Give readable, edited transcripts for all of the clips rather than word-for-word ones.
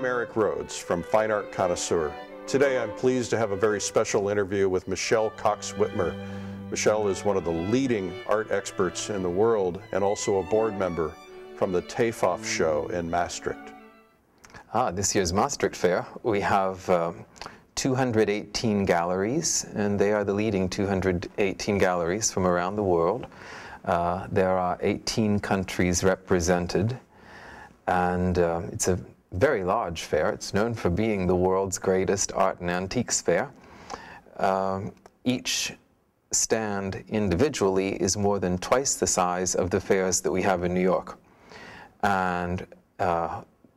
I'm Eric Rhodes from Fine Art Connoisseur. Today I'm pleased to have a very special interview with Michel Cox Witmer. Michel is one of the leading art experts in the world and also a board member from the TEFAF show in Maastricht. This year's Maastricht Fair, we have 218 galleries, and they are the leading 218 galleries from around the world. There are 18 countries represented, and it's a very large fair. It's known for being the world's greatest art and antiques fair. Each stand individually is more than twice the size of the fairs that we have in New York. And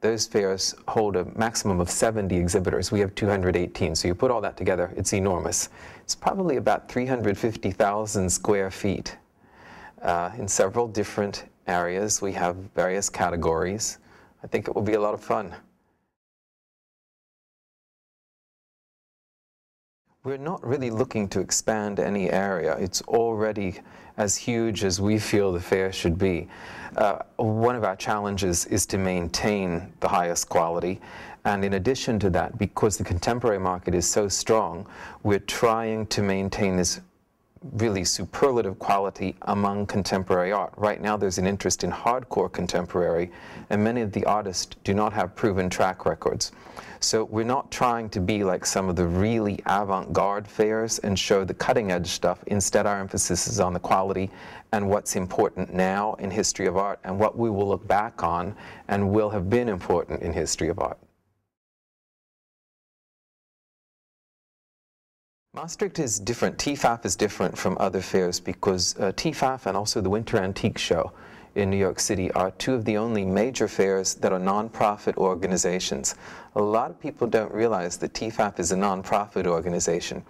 those fairs hold a maximum of 70 exhibitors. We have 218, so you put all that together, it's enormous. It's probably about 350,000 square feet. In several different areas, we have various categories. I think it will be a lot of fun. We're not really looking to expand any area. It's already as huge as we feel the fair should be. One of our challenges is to maintain the highest quality. And in addition to that, because the contemporary market is so strong, we're trying to maintain this really superlative quality among contemporary art. Right now there's an interest in hardcore contemporary, and many of the artists do not have proven track records. So we're not trying to be like some of the really avant-garde fairs and show the cutting-edge stuff. Instead, our emphasis is on the quality and what's important now in history of art and what we will look back on and will have been important in history of art. Maastricht is different. TEFAF is different from other fairs because TEFAF and also the Winter Antique Show in New York City are two of the only major fairs that are non-profit organizations. A lot of people don't realize that TEFAF is a non-profit organization.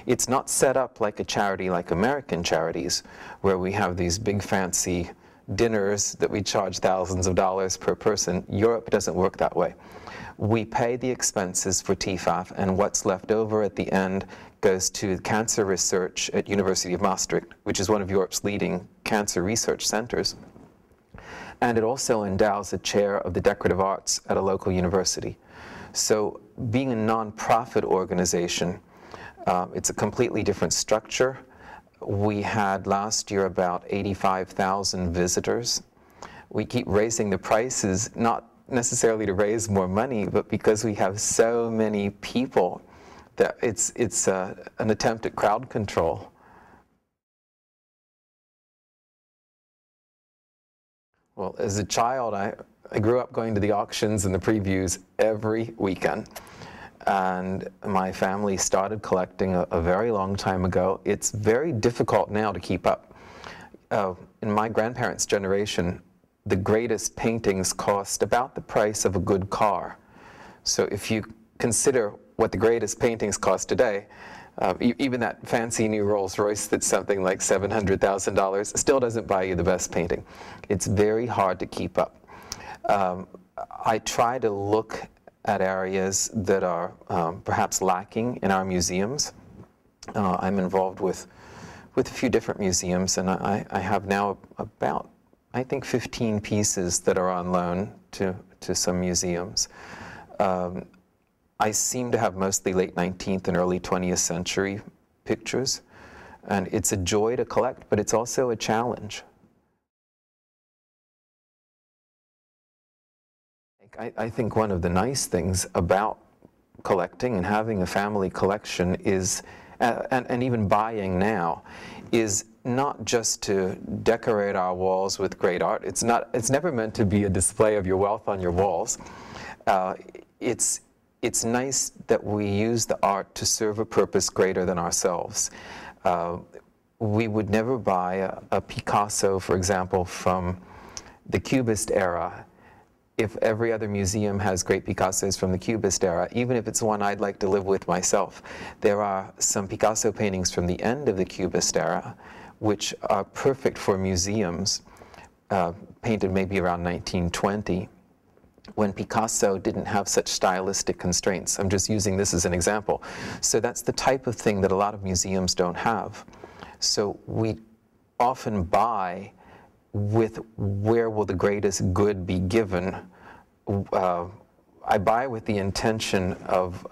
It's not set up like a charity like American charities, where we have these big fancy dinners that we charge thousands of dollars per person. Europe doesn't work that way. We pay the expenses for TEFAF, and what's left over at the end goes to cancer research at University of Maastricht, which is one of Europe's leading cancer research centers. And it also endows a chair of the decorative arts at a local university. So being a non-profit organization, it's a completely different structure. We had last year about 85,000 visitors. We keep raising the prices, not necessarily to raise more money, but because we have so many people that it's an attempt at crowd control. Well, as a child, I grew up going to the auctions and the previews every weekend. And my family started collecting a very long time ago. It's very difficult now to keep up. In my grandparents' generation, the greatest paintings cost about the price of a good car. So if you consider what the greatest paintings cost today, even that fancy new Rolls Royce that's something like $700,000 still doesn't buy you the best painting. It's very hard to keep up. I try to look at areas that are perhaps lacking in our museums. I'm involved with a few different museums, and I have now about, I think, 15 pieces that are on loan to some museums. I seem to have mostly late 19th and early 20th century pictures, and it's a joy to collect, but it's also a challenge. I think one of the nice things about collecting and having a family collection is, and even buying now, is not just to decorate our walls with great art. It's never meant to be a display of your wealth on your walls. It's nice that we use the art to serve a purpose greater than ourselves. We would never buy a Picasso, for example, from the Cubist era if every other museum has great Picassos from the Cubist era, even if it's one I'd like to live with myself. There are some Picasso paintings from the end of the Cubist era which are perfect for museums, painted maybe around 1920. When Picasso didn't have such stylistic constraints. I'm just using this as an example. So that's the type of thing that a lot of museums don't have. So we often buy with where will the greatest good be given. I buy with the intention of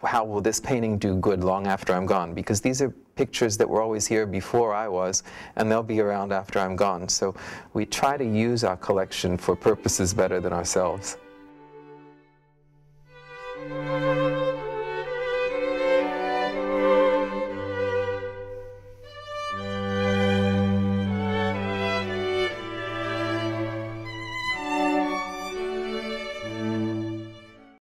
how will this painting do good long after I'm gone, because these are pictures that were always here before I was, and they'll be around after I'm gone. So we try to use our collection for purposes better than ourselves.